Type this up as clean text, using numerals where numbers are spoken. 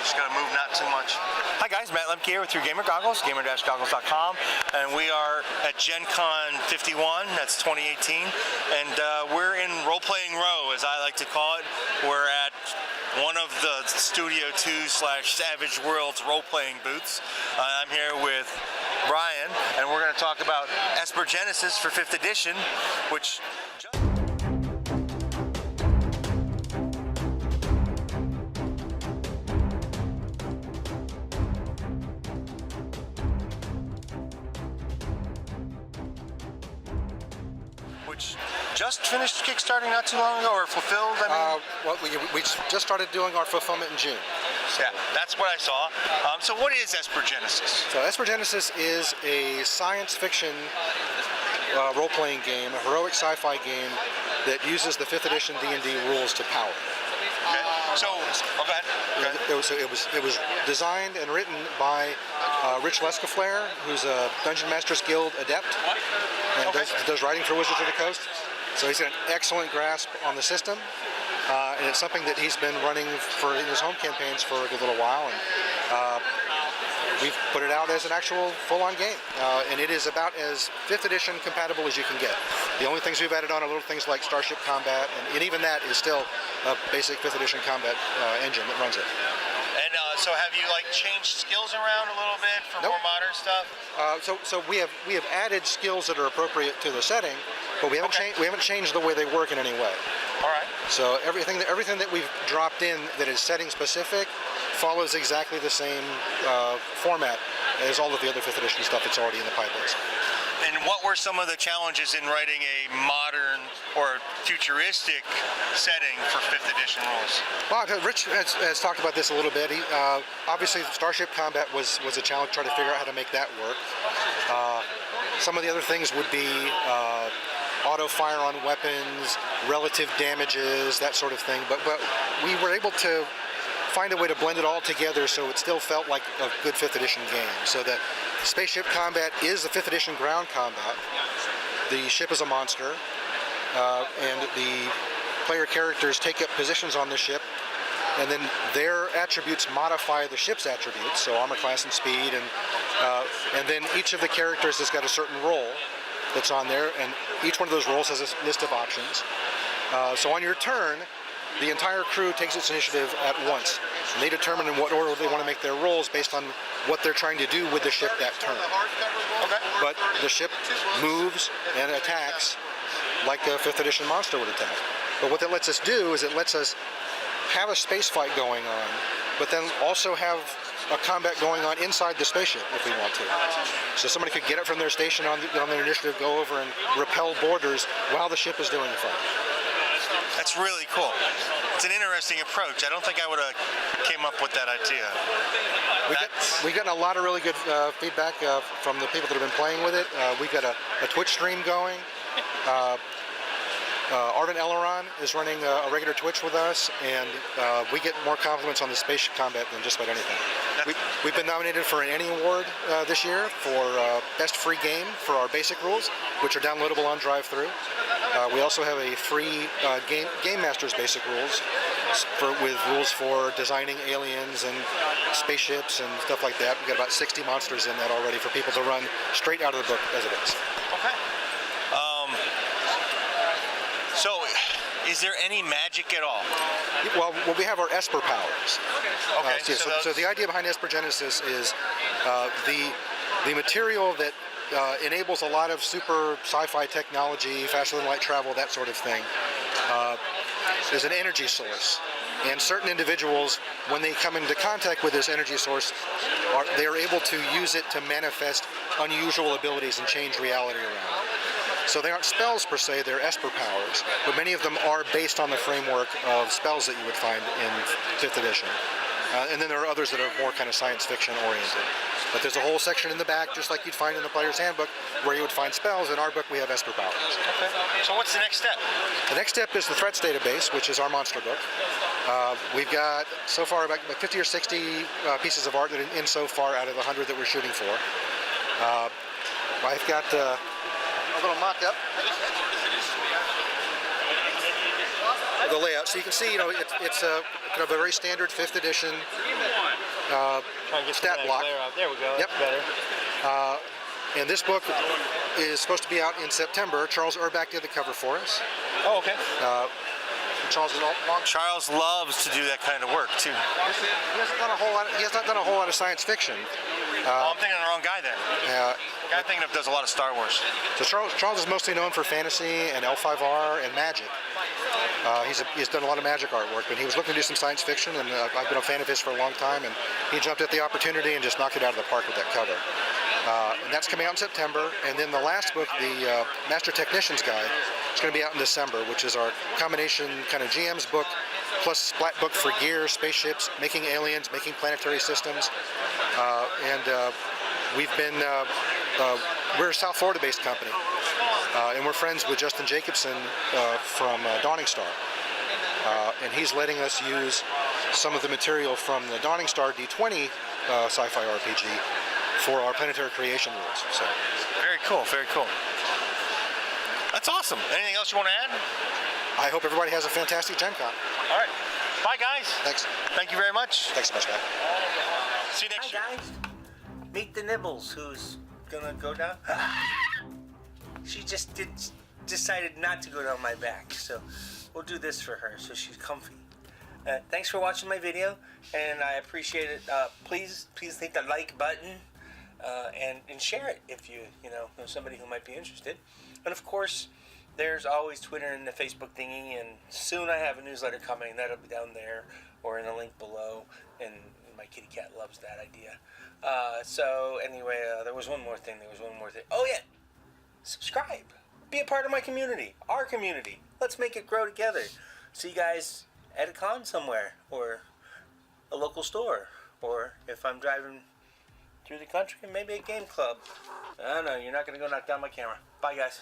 Just gotta move not too much. Hi guys, Matt Lemke here with your gamer goggles, gamer-goggles.com, and we are at Gen Con 51, that's 2018, and we're in role-playing row, as I like to call it. We're at one of the Studio 2/Savage Worlds role-playing booths. I'm here with Brian, and we're going to talk about Esper Genesis for 5th edition, which just finished Kickstarting not too long ago, or fulfilled, I mean? Well, we just started doing our fulfillment in June. So. Yeah, that's what I saw. So what is Esper Genesis? So Esper Genesis is a science fiction role-playing game, a heroic sci-fi game that uses the 5th edition D&D rules to power. Okay. So, go ahead. It was designed and written by Rich Lescaflair, who's a Dungeon Masters Guild adept, and does writing for Wizards of the Coast. So he's got an excellent grasp on the system, and it's something that he's been running in his home campaigns for a good little while, and we've put it out as an actual full-on game, and it is about as 5th edition compatible as you can get. The only things we've added on are little things like Spaceship Combat, and even that is still a basic 5th edition combat engine that runs it. And so have you changed skills around a little bit for more modern stuff? So we have added skills that are appropriate to the setting, but we haven't changed the way they work in any way. All right. So everything that we've dropped in that is setting specific follows exactly the same format as all of the other 5th edition stuff that's already in the pipelines. And what were some of the challenges in writing a modern or futuristic setting for 5th edition rules? Well, Rich has talked about this a little bit. Obviously, Starship Combat was a challenge, trying to figure out how to make that work. Some of the other things would be auto fire on weapons, relative damages, that sort of thing. But we were able to find a way to blend it all together so it still felt like a good 5th edition game. So the Spaceship Combat is the 5th edition ground combat. The ship is a monster, and the player characters take up positions on the ship, and then their attributes modify the ship's attributes, so armor class and speed, and then each of the characters has got a certain role that's on there, and each one of those roles has a list of options. So on your turn, the entire crew takes its initiative at once, and they determine in what order they want to make their rolls based on what they're trying to do with the ship that turn. Okay. But the ship moves and attacks like a 5th edition monster would attack. But what that lets us do is it lets us have a space fight going on, but then also have a combat going on inside the spaceship if we want to. So somebody could get it from their station on their initiative, go over and repel boarders while the ship is doing the fight. That's really cool. It's an interesting approach. I don't think I would have came up with that idea. We've gotten a lot of really good feedback from the people that have been playing with it. We've got a Twitch stream going. Arvin Elleron is running a regular Twitch with us, and we get more compliments on the Spaceship Combat than just about anything. We've been nominated for an Annie Award this year for Best Free Game for our basic rules, which are downloadable on drive-thru. We also have a free Game Masters basic rules with rules for designing aliens and spaceships and stuff like that. We've got about 60 monsters in that already for people to run straight out of the book as it is. Okay. So, is there any magic at all? Well, we have our Esper powers. Okay. So the idea behind Esper Genesis is the material that enables a lot of super sci-fi technology, faster than light travel, that sort of thing, is an energy source. And certain individuals, when they come into contact with this energy source, they are able to use it to manifest unusual abilities and change reality around. So they aren't spells per se, they're Esper powers, but many of them are based on the framework of spells that you would find in 5th edition. And then there are others that are more kind of science fiction oriented. But there's a whole section in the back, just like you'd find in the player's handbook, where you would find spells. In our book, we have Esper powers. Okay. So what's the next step? The next step is the threats database, which is our monster book. We've got so far about 50 or 60 pieces of art that are in so far out of the 100 that we're shooting for. I've got a little mock-up. The layout, so you can see, it's a kind of a very standard 5th edition Try and get some stat of that block. glare out. There we go. Yep. That's better. And this book is supposed to be out in September. Charles Urbach did the cover for us. Oh, okay. Charles is long. Charles loves to do that kind of work too. He hasn't done a whole lot. He has not done a whole lot of science fiction. Oh, I'm thinking of the wrong guy then. The guy I'm thinking of does a lot of Star Wars. So Charles is mostly known for fantasy and L5R and magic. He's done a lot of magic artwork, but he was looking to do some science fiction, and I've been a fan of his for a long time, and he jumped at the opportunity and just knocked it out of the park with that cover. And that's coming out in September, and then the last book, the Master Technician's Guide, is going to be out in December, which is our combination kind of GM's book plus splat book for gear, spaceships, making aliens, making planetary systems, and we're a South Florida-based company, and we're friends with Justin Jacobson from Dawning Star, and he's letting us use some of the material from the Dawning Star D20 sci-fi RPG for our planetary creation rules. So Very cool. Very cool. That's awesome. Anything else you want to add? I hope everybody has a fantastic Gen Con. All right. Bye, guys. Thanks. Thank you very much. Thanks so much, Matt. See you next year. Hi guys, meet the Nibbles, who's gonna go down. She just decided not to go down my back, so we'll do this for her so she's comfy. Thanks for watching my video, and I appreciate it. Please hit the like button and share it if you know somebody who might be interested. And of course, there's always Twitter and the Facebook thingy, and soon I have a newsletter coming. That'll be down there or in the link below, and my kitty cat loves that idea. So anyway, there was one more thing. Oh yeah, subscribe. Be a part of my community, our community. Let's make it grow together. See you guys at a con somewhere, or a local store, or if I'm driving through the country, maybe a game club. I don't know. You're not gonna go knock down my camera. Bye, guys.